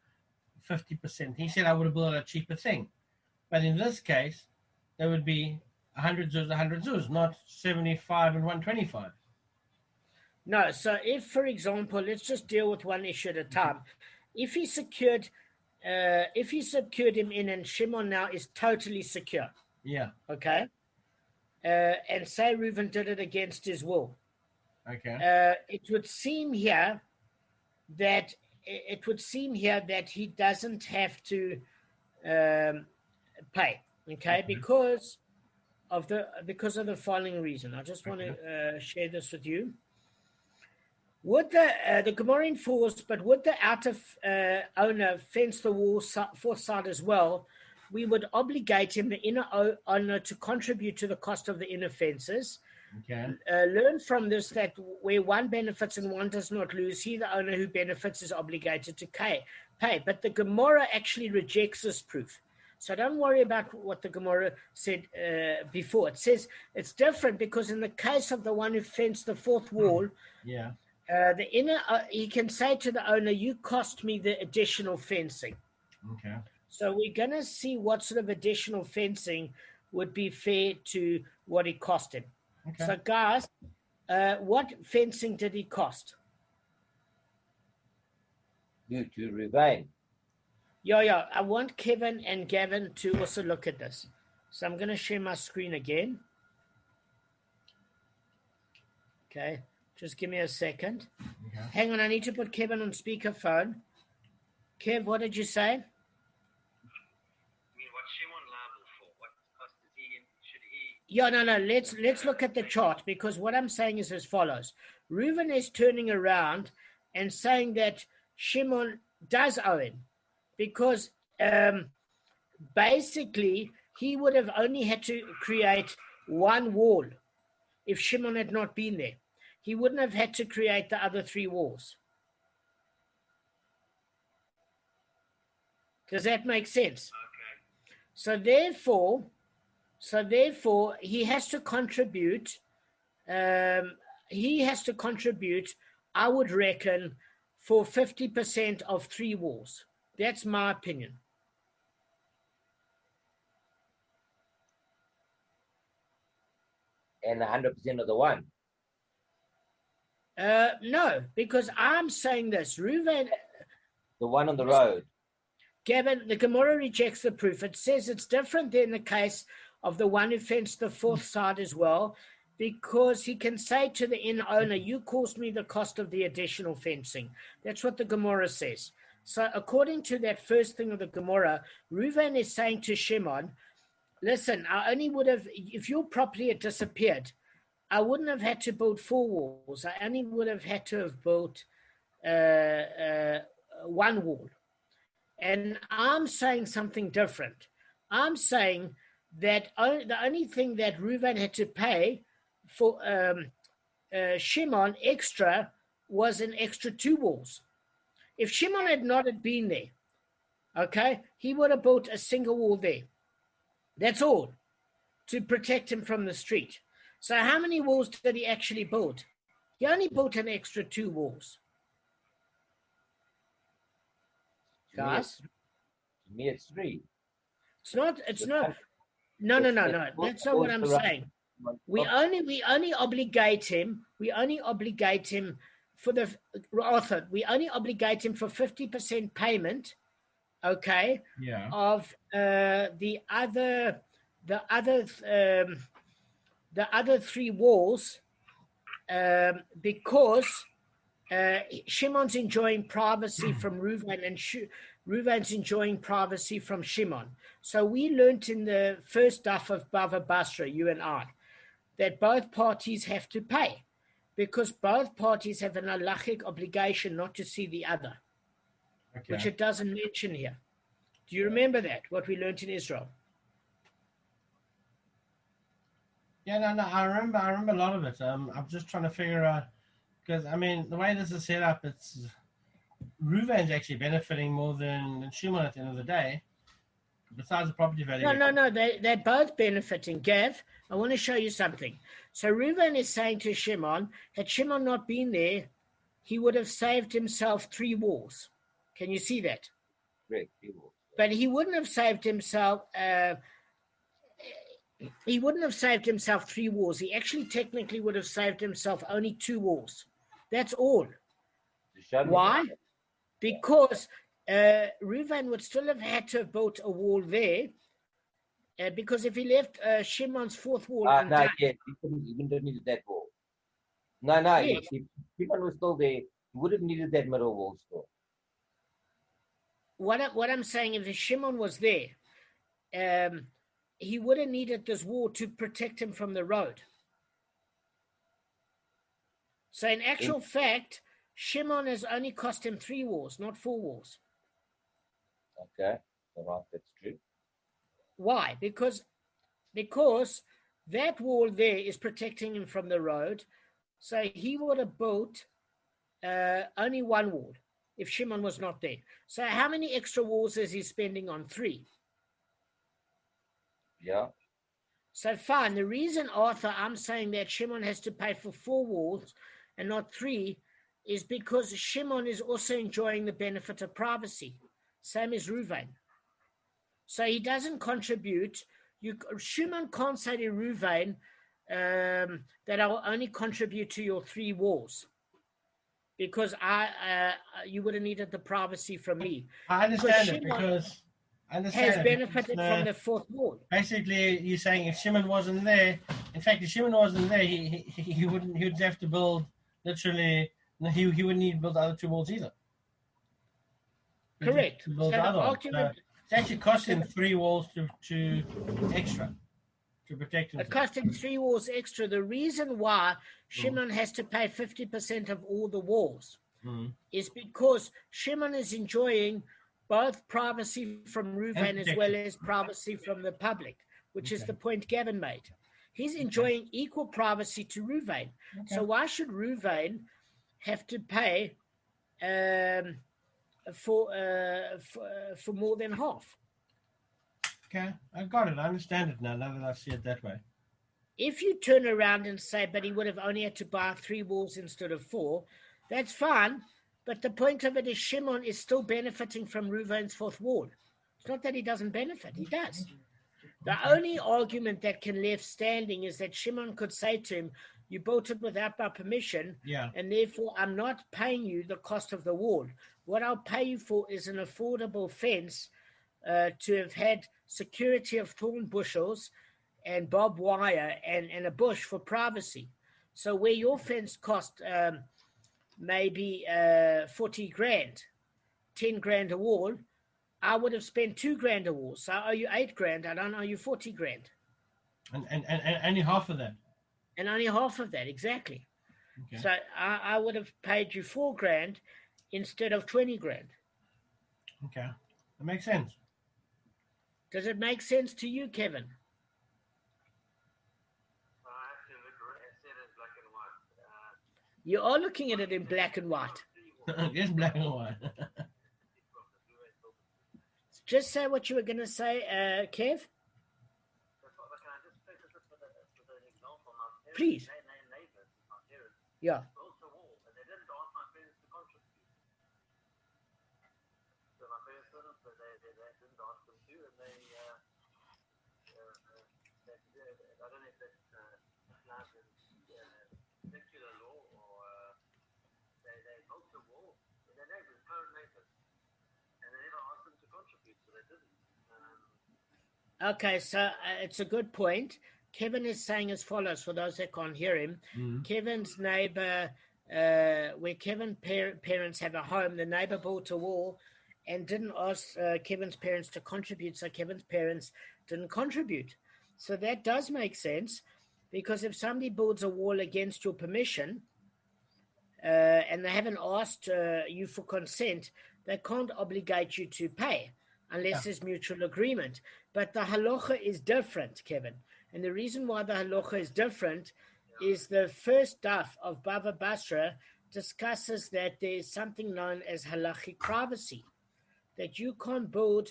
B: 50%. He said, I would have built a cheaper thing. But in this case, there would be 100 zuz, not 75 and 125.
A: No, so if, for example, let's just deal with one issue at a time. If he secured him in, and Shimon now is totally secure.
B: Yeah.
A: Okay. And say Reuven did it against his will.
B: Okay.
A: It would seem here that he doesn't have to pay. Okay, because because of the following reason. I just want to share this with you. Would the Gemara enforced, but would the outer owner fence the wall fourth side as well? We would obligate him, the inner owner, to contribute to the cost of the inner fences.
B: Okay.
A: Learn from this that where one benefits and one does not lose, he, the owner who benefits, is obligated to pay. But the Gemara actually rejects this proof. So don't worry about what the Gemara said before. It says it's different because in the case of the one who fenced the fourth wall, the inner he can say to the owner, "You cost me the additional fencing."
B: Okay.
A: So we're going to see what sort of additional fencing would be fair to what it cost him. Okay. So guys, what fencing did it cost?
C: You to Ruvain.
A: Yeah. I want Kevin and Gavin to also look at this. So I'm going to share my screen again. Okay. Just give me a second. Okay. Hang on. I need to put Kevin on speakerphone. Kev, what did you say?
D: I mean, what's Shimon liable for? What cost is he? Should he?
A: Yeah, no. Let's look at the chart, because what I'm saying is as follows. Reuven is turning around and saying that Shimon does owe him, because basically he would have only had to create one wall if Shimon had not been there. He wouldn't have had to create the other three walls. Does that make sense?
D: Okay.
A: So therefore, he has to contribute. I would reckon, for 50% of three walls. That's my opinion.
C: And 100% of the one.
A: No, because I'm saying this. Reuven,
C: the one on the road.
A: Gavin, the Gemara rejects the proof. It says it's different than the case of the one who fenced the fourth side as well, because he can say to the inn owner, "You caused me the cost of the additional fencing." That's what the Gemara says. So according to that first thing of the Gemara, Reuven is saying to Shimon, "Listen, I only would have, if your property had disappeared, I wouldn't have had to build four walls. I only would have had to have built one wall." And I'm saying something different. I'm saying that the only thing that Reuven had to pay for Shimon extra was an extra two walls. If Shimon had not had been there, okay, he would have built a single wall there. That's all, to protect him from the street. So how many walls did he actually build? He only built an extra two walls. Guys?
C: To me, it's three.
A: It's not. No. That's not what I'm saying. We only obligate him. We only obligate him for 50% payment. Okay.
B: Yeah.
A: Of the other three walls, because Shimon's enjoying privacy from Reuven, and Reuven's enjoying privacy from Shimon. So we learnt in the first daf of Bava Basra, you and I, that both parties have to pay, because both parties have an halachic obligation not to see the other, which it doesn't mention here. Do you remember that, what we learnt in Israel?
B: Yeah, no, I remember a lot of it. I'm just trying to figure out, because, I mean, the way this is set up, it's Reuven's actually benefiting more than Shimon at the end of the day, besides the property value.
A: No, they're both benefiting. Gav, I want to show you something. So Reuven is saying to Shimon, had Shimon not been there, he would have saved himself three walls. Can you see that?
C: Correct, 3 walls.
A: But he wouldn't have saved himself... he wouldn't have saved himself three walls. He actually technically would have saved himself only 2 walls. That's all. Why? Because Reuven would still have had to have built a wall there, because if he left Shimon's fourth wall undone...
C: Yes, he wouldn't have needed that wall. No, yes. If Shimon was still there, he would have needed that middle wall still.
A: What I'm saying, if Shimon was there, he would have needed this wall to protect him from the road. So in actual fact, Shimon has only cost him 3 walls, not 4 walls.
C: Okay, all right, that's true.
A: Why? Because that wall there is protecting him from the road. So he would have built only 1 wall if Shimon was not there. So how many extra walls is he spending on? 3.
C: Yeah.
A: So fine. The reason, Arthur, I'm saying that Shimon has to pay for 4 walls and not 3 is because Shimon is also enjoying the benefit of privacy. Same as Reuven. So he doesn't contribute. Shimon can't say to Reuven that I'll only contribute to your 3 walls because you would have needed the privacy from me.
B: I understand it because
A: has benefited from the 4th wall.
B: Basically, you're saying if Shimon wasn't there, in fact, if Shimon wasn't there, he wouldn't. He would have to build literally. He wouldn't need to build the other 2 walls either.
A: Correct.
B: To build the other argument, so it's actually cost him 3 walls to extra to protect himself.
A: It cost him 3 walls extra. The reason why Shimon has to pay 50% of all the walls is because Shimon is enjoying both privacy from Reuven as well as privacy from the public, which is the point Gavin made. He's enjoying equal privacy to Reuven. So why should Reuven have to pay for more than half?
B: Okay, I got it. I understand it now that I see it that way.
A: If you turn around and say, but he would have only had to buy 3 walls instead of 4, that's fine. But the point of it is Shimon is still benefiting from Reuven's 4th wall. It's not that he doesn't benefit. He does. The only argument that can left standing is that Shimon could say to him, you built it without my permission, and therefore I'm not paying you the cost of the wall. What I'll pay you for is an affordable fence to have had security of thorn bushels and barbed wire and a bush for privacy. So where your fence cost maybe 40 grand, 10 grand a wall, I would have spent 2 grand a wall. So I owe you 8 grand. I don't owe you 40 grand.
B: And only half of that.
A: And only half of that, exactly.
B: Okay.
A: So I would have paid you 4 grand instead of 20 grand.
B: Okay. That makes sense.
A: Does it make sense to you, Kevin? You are looking at it in black and white.
B: Yes, black and white.
A: Just say what you were going to say, Kev. Please. Yeah. Okay, so it's a good point. Kevin is saying as follows, for those that can't hear him. Kevin's neighbor, where Kevin's parents have a home, the neighbor built a wall and didn't ask Kevin's parents to contribute, so Kevin's parents didn't contribute. So that does make sense, because if somebody builds a wall against your permission and they haven't asked you for consent, they can't obligate you to pay unless there's mutual agreement. But the halacha is different, Kevin. And the reason why the halacha is different is the first daf of Bava Basra discusses that there is something known as halachic privacy, that you can't build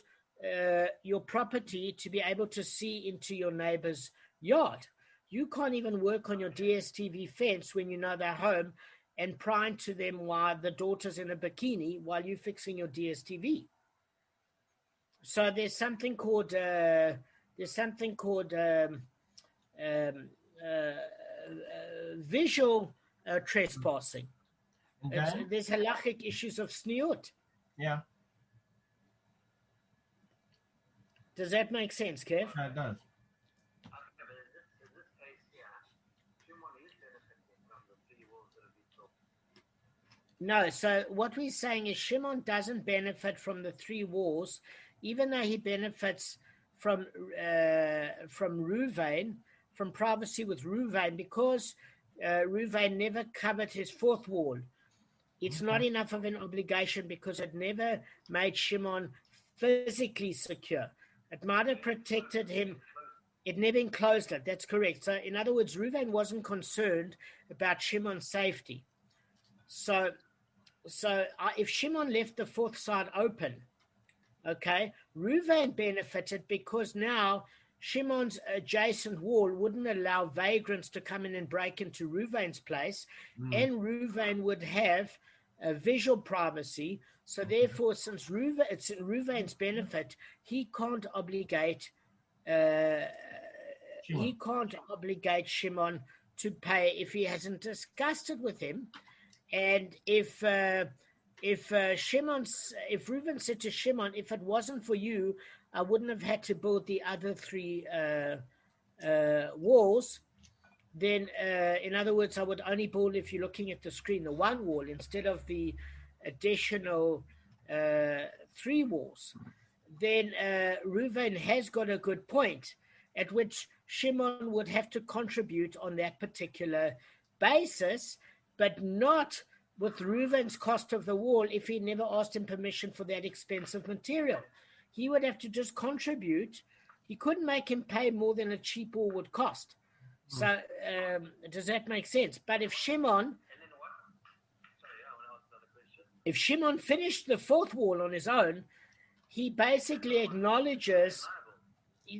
A: your property to be able to see into your neighbor's yard. You can't even work on your DSTV fence when you know they're home and pry into them while the daughter's in a bikini while you're fixing your DSTV. So there's something called visual trespassing. There's halachic issues of sniut.
B: Yeah.
A: Does that make sense, Kev?
B: Yeah, it does.
A: No, so what we're saying is Shimon doesn't benefit from the 3 walls, even though he benefits Reuven, from privacy with Reuven, because Reuven never covered his fourth wall. It's not enough of an obligation because it never made Shimon physically secure. It might have protected him. It never enclosed it. That's correct. So, in other words, Reuven wasn't concerned about Shimon's safety. So if Shimon left the fourth side open, okay, Reuven benefited because now Shimon's adjacent wall wouldn't allow vagrants to come in and break into Reuven's place, and Reuven would have visual privacy. So therefore, since it's in Reuven's benefit, he can't obligate Shimon to pay if he hasn't discussed it with him. And if Reuven said to Shimon, if it wasn't for you, I wouldn't have had to build the other three walls, then in other words, I would only build, if you're looking at the screen, the one wall instead of the additional three walls. Then Reuven has got a good point, at which Shimon would have to contribute on that particular basis, but not with Reuven's cost of the wall if he never asked him permission for that expensive material. He would have to just contribute. He couldn't make him pay more than a cheap wall would cost. So does that make sense? But if Shimon finished the fourth wall on his own, he basically acknowledges,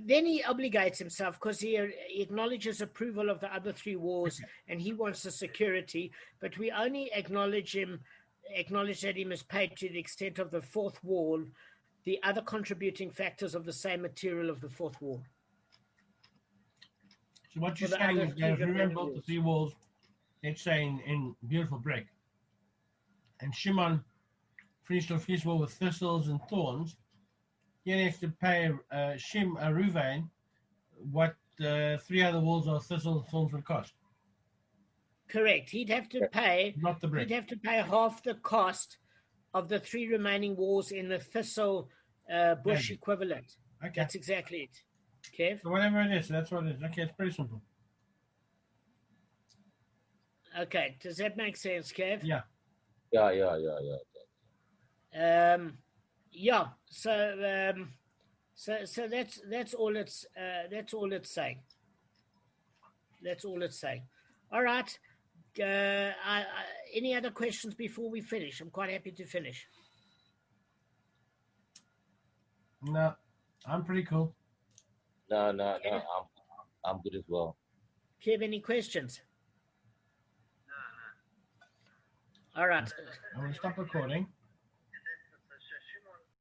A: then he obligates himself because he acknowledges approval of the other three walls and he wants the security, but we only acknowledge that he must pay to the extent of the fourth wall, the other contributing factors of the same material of the fourth wall.
B: So what you're saying is that if Reuven built the three walls, let's say in beautiful brick, and Shimon finished off his wall with thistles and thorns, he has to pay Reuven what three other walls of thistles and thorns would cost.
A: Correct. He'd have to pay,
B: not the brick.
A: He'd have to pay half the cost of the three remaining walls in the thistle bush equivalent.
B: Okay.
A: That's exactly it. Kev?
B: So whatever it is, that's what it is. Okay, it's pretty simple.
A: Okay, does that make sense, Kev?
B: Yeah.
C: Yeah.
A: Yeah. So that's all it's saying. That's all it's saying. All right. Any other questions before we finish? I'm quite happy to finish.
B: No, I'm pretty cool.
C: No. I'm good as well.
A: Kev, any questions?
D: No.
A: All right.
B: I'm going to stop recording.